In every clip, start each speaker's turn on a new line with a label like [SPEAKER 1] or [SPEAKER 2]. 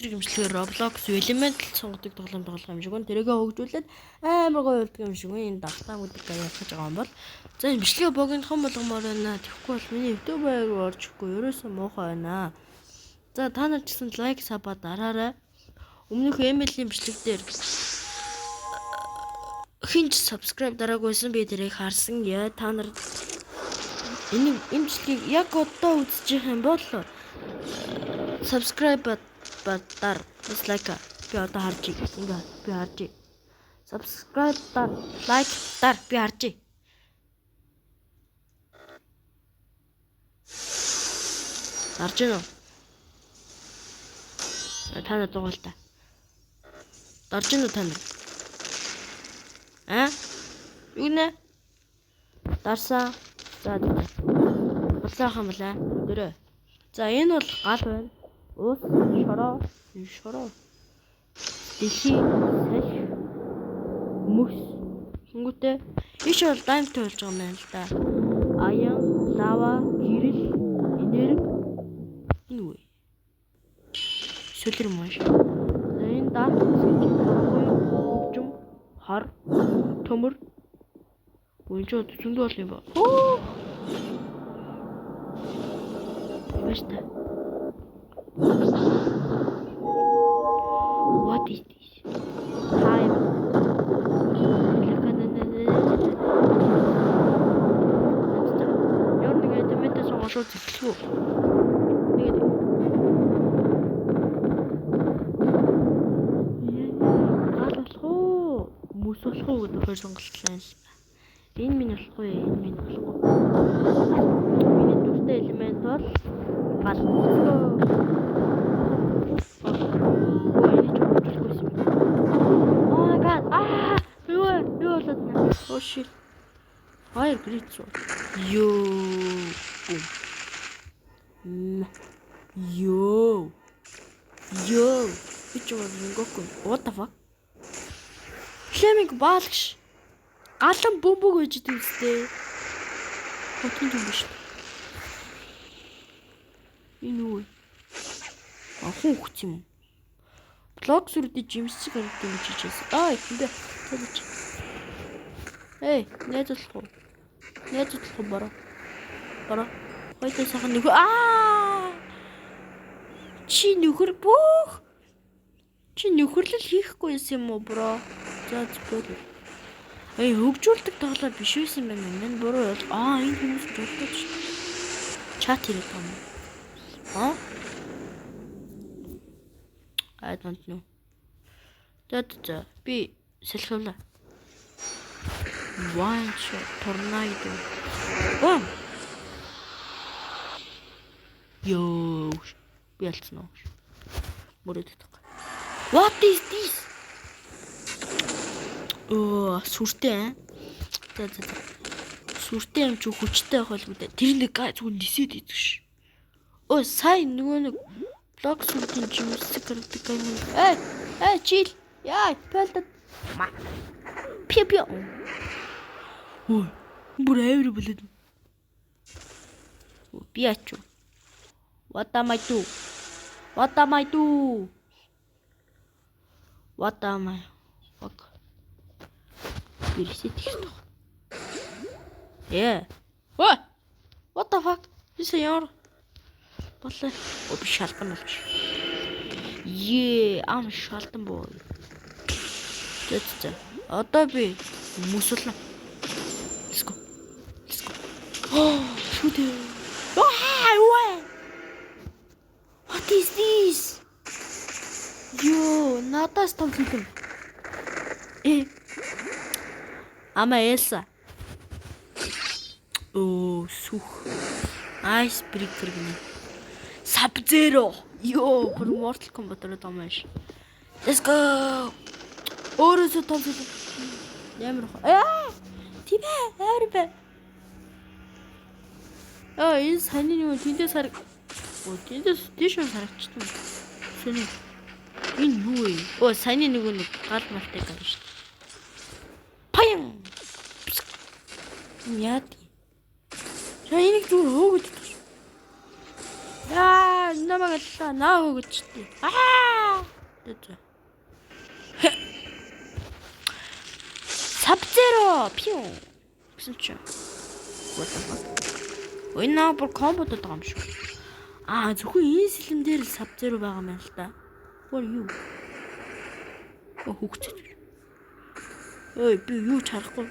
[SPEAKER 1] тэр гэмшлэгээр Roblox Elemental сонгодог тоглоом юм шиг байна. Тэрийгээ хөгжүүлээд амар гоё болдог юм шиг байна. Энэ дагтаа гэдэг аяа хийж байгаа юм бол. За энэ бичлэгээ богинохон болгомоор байна. Тэгэхгүй бол миний YouTube-аар орчихгүй ерөөсөө муухай байна. За та нар ч гэсэн лайк саба дараарай. Өмнөх Emily-ийн бичлэг дээр хинч subscribe дараагүйсэн би тэрийг харсан. Яа та нар энэ бичлэгийг яг одоо үзчих юм бол subscribe дар dislike би одоо харж ингээ би харж subscribe дар like дар би харж гэнэ та нар дугаалта дарж гэнэ та нар юу нэ дарсан за бодлоохон мөлий дөрөө за энэ бол гал байна уус шороо дэлхий салхи мөс хөнгөтэй иш бол даймтай болж байгаа юм байна л да аян лава гэрэл энерги энэ үү сүлэр маш энэ дат хэсгийн харахгүй хөгжим хар төмөр үнжөө зөндөө бол юм ба баста what is this time яа нэг айтемтэй сонгошоо зэглэв нэг гал болох уу мөс болох уу гэдэг хоёр сонголтлаа юм л ба энэ минь болохгүй энэ минь болохгүй миний дуртай элемент бол гал oh shit fire grenade yo which one Goku what the fuck Flaming балгш галан бөмбөг үйж идэв үстэй хотын юм биш энэ үү ахын хүч юм блок сүрдэ жимсчиг харагдсан юм чижээс энэ эй найзлах бараа хойтой сайхан нөхөр чи нөхөр бөх чи нөхөрлөл хийхгүй юм уу бро за зүгээр хөгжүүлдэг тоглоо биш байсан байна мэн буруу бол энэ хүмүүс жолдож чат хийх юм I don't know за би сэлхүүлээ one shot tornado yo би ялцсан уу мөрөд таг what is this сүртэй за сүртэй юм чи хүчтэй байх бол тэр нэг зүгээр нисээд идэх ш сайн нөгөө нэг блок сүртийн жимсэг гардаг юм чил яа пэлдэ пиу бүр авир болоод би ачуу what am I do fuck reset хийх. What the fuck? This is your. Болоо. Би шалтан болж. Ам шалтан боо. Тэт. Одоо би мөсөлнө. Let's go. Shoot. What is this? Надаас том юм. Ама Элса. Сүх. Ice breaker гэнэ. Sub-Zero. Бүр Mortal Kombat-оор томоош. Let's go. Өөрөөсөө том юм. Ямар тийм ээ. Энэ саний юу тэндээс хараг. Тэндээс дэшэн харагчсан. Сэний. Энэ юу вэ? Саний нэг гал малтай гал шүү дээ. Паян. Яа. Энийг зүр хөөгд. Намайг наа хөөгдчихтий. Тэ. Sub-Zero пиу. Гэсэн чи. Энэ наа бүр комбод байгаа юм шүү. Зөвхөн энэ сэлэм дээр л Sub-Zero байгаа юм л та. What you? Хүүхчээ. Ой, би юу ч харахгүй.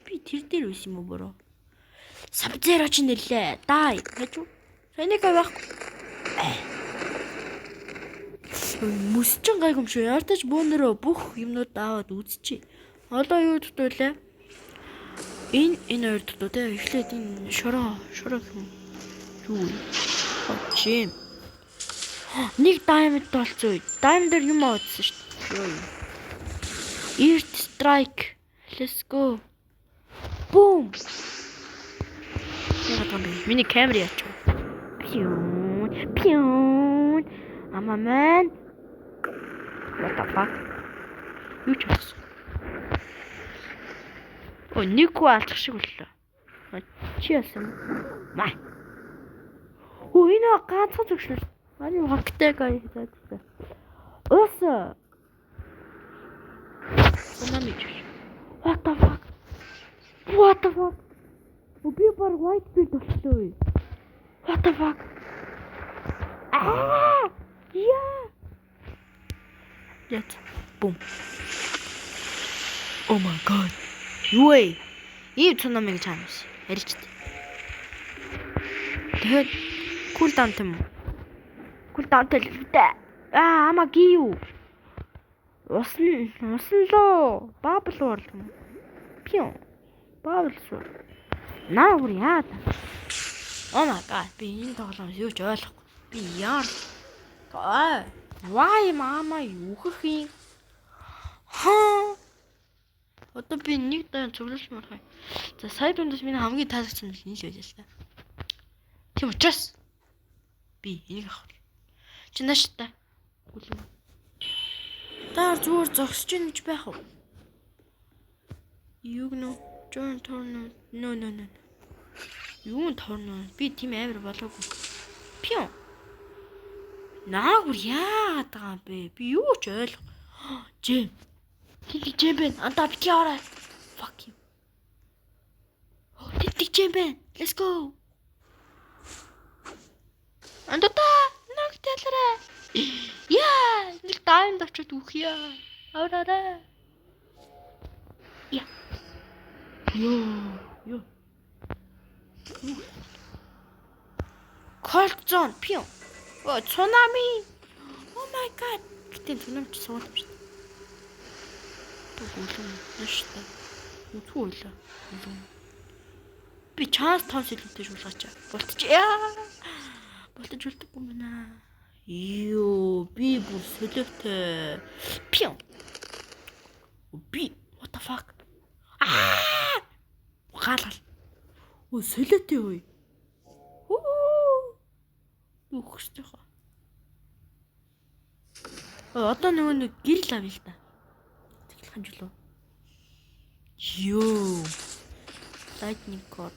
[SPEAKER 1] Би тэр дээр байсан юм уу бороо? Sub-Zero ч нэлээ. Дай. Хажуу. Саний байхгүй. Мөсчин гайг юм шүү. Яартаж бөөнөрөө бүх юмнууд аваад үзчихье. Одоо юу дутуулаа? Энэ хоёр дутуу те. Эхлээд энэ шороо юм. Юу? Чим. Нэг diamond болцоо. Diamond-ээр юм авчихсан шүү дээ. Earth strike. Let's go. Boom. Миний камер яач. Пиу. Амамен. What the fuck? Юу ч болсон. Нэг хүү алах шиг боллоо. Чи яасан? Маа. Энэ ганцхан зөвшөөр. Ани хактай гай хийдэг. Өөсөө. Сонамич. What the fuck? Би бар white beard болчихлоо. What the fuck? Yeah. Yes. Boom. Oh my god. Юу вэ? Ийм цунамиг чаамш. Яричт. Тэгээд кулдаун юм. Кулдаун төлөвтэй. Ама гиу. Усан лоо. Бабл world юм. Пиу. Бабл world. Наагүй яа. Oh my god. Би энэ тоглоом юу ч ойлгохгүй. Би яар. Why мама юу гэх юм? Одоо би нэг дан цуглуулж мархаа. За сая дундаас миний хамгийн таалагдсан нь энэ л байлаа л та. Тийм учраас би энийг авах. Чи нааштай. Таар зүгээр зогсож ийн гэж байх уу? Юу гэнэ? Join tournament. No. Юу tournament? Би тийм амар болоогүй. Пиу. Наагүй яагаад байгаа юм бэ? Би юу ч ойлгоо. Жим. Джембен, анда бити орой. Fuck you. Тик джембен. Let's go. Андата, нэг тэлэрэ. Яа, нэг тайм давчаад үхье. Авраарэ. Я. Йоо. Cold zone, пиу. Цунами. Oh my god. Гэтэ цунами ч суулж шүү. Наштай. Үгүй л. Би чанс том сэлэнтэй шуулгаач. Болтож үлдээгүй мэнэ. Юу, би бүр сэлэхтэй. Пиу. Би what the fuck? Гаалгал. Сэлэхтэй ой. Үхстэй хаа. Одоо нэг гэрэл авъя л та. Ханжлоо. Йоо. Lightning cord.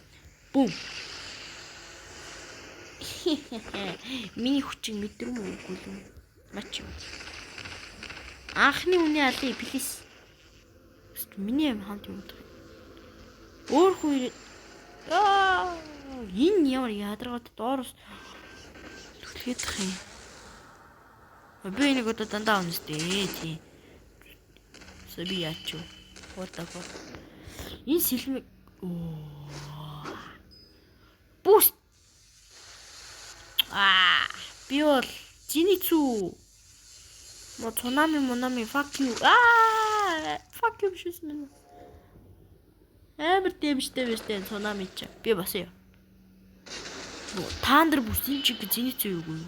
[SPEAKER 1] Boom. Миний хүчийг мэдрэмүү үгүй л. Мач. Анхны үний алыг плиз. Миний юм хамт юм даа. Өөр хүн энэ ямар ядаргаад доороос түлхээд тах юм. Би энийг одоо дандаа унсдээ тий. Би яач юу? What? Энэ сэлмэг Boost. Би бол Jinitsu. Monami, fuck you. Fuck you шүснэ. Амар дэмжтэй Monami ч. Би бас яа. Таандар бүс энэ чиг Jinitsu юу гүй.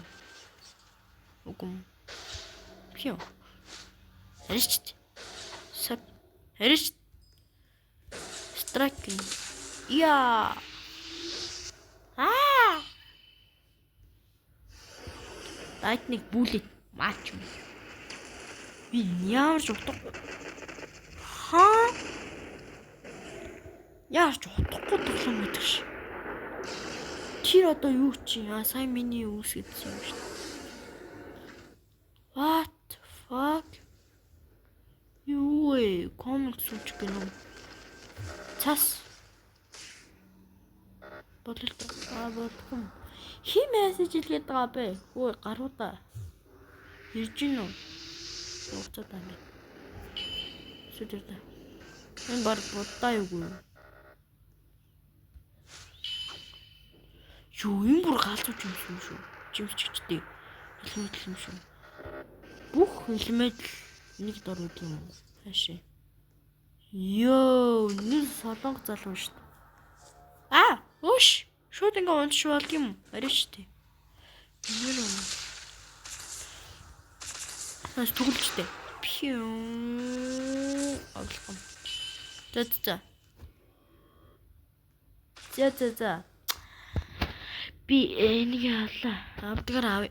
[SPEAKER 1] Үгүй. Пио. Арич. Арич. Страйкинг. Я. Lightning bullet матч. Би яарч утгагүй. Яарч утгагүй тоглоом гэдэг ш. Чи одоо юу чи? Сайн миний үүс гэдсэн юм ш. What? суучих гэнэ. Цас. Бодлоо. Бодлоо. Хи мессеж илгээд байгаа бэ? Өө гаруудаа. Ирж гин үү? Уцаад байна. Сүдэрдэ. Энэ баг бодтаа юу? Юу юм бүр галзууч юм шүү. Жимччтэй. Хэлмэд юм шүү. Бүх хэлмэд нэг дор үт юм. Хаашаа. Йоо, нэг солонго залуу шүү дээ. Өөш. Шууд ингээ уншвал юм. Арай шүү дээ. Юу юм? Хас түгэлжтэй. Пиу. Оглох. За. Би энийг авлаа. Авдгаар аав.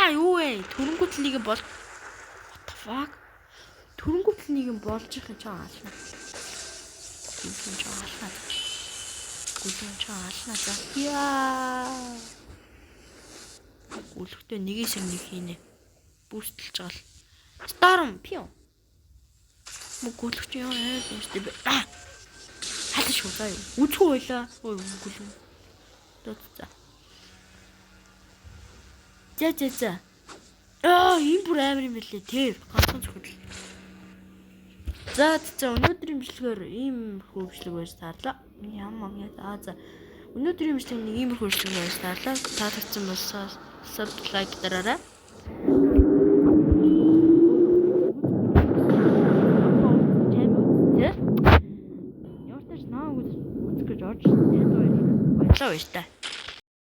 [SPEAKER 1] Юу вэ? Төрөнгөт нэг бол what the fuck? Төрөнгөт нэг болж их ч аална. Гүлэн чаална. Яа. Үлхтээ нэгээс нэг хийнэ. Бүүстэлж байгаа л. Storm пиу. Мөгөлч яа нэртэй бэ? Хатаж шүү заа юу. Үзгүй байлаа. Ой гүлэн. За. Ийм бүр амар юм билээ те. Ганцхан зөвхөн. За өнөөдрийн бичлэгээр ийм хөвчлөг байж таарлаа. За. Өнөөдрийн бичлэг нэг ийм хөвчлөг байж таарлаа. Таалагдсан болсоо subscribe дараарай. Явтаж наа үзэж орж танд баярлалаа. Баярлалаа.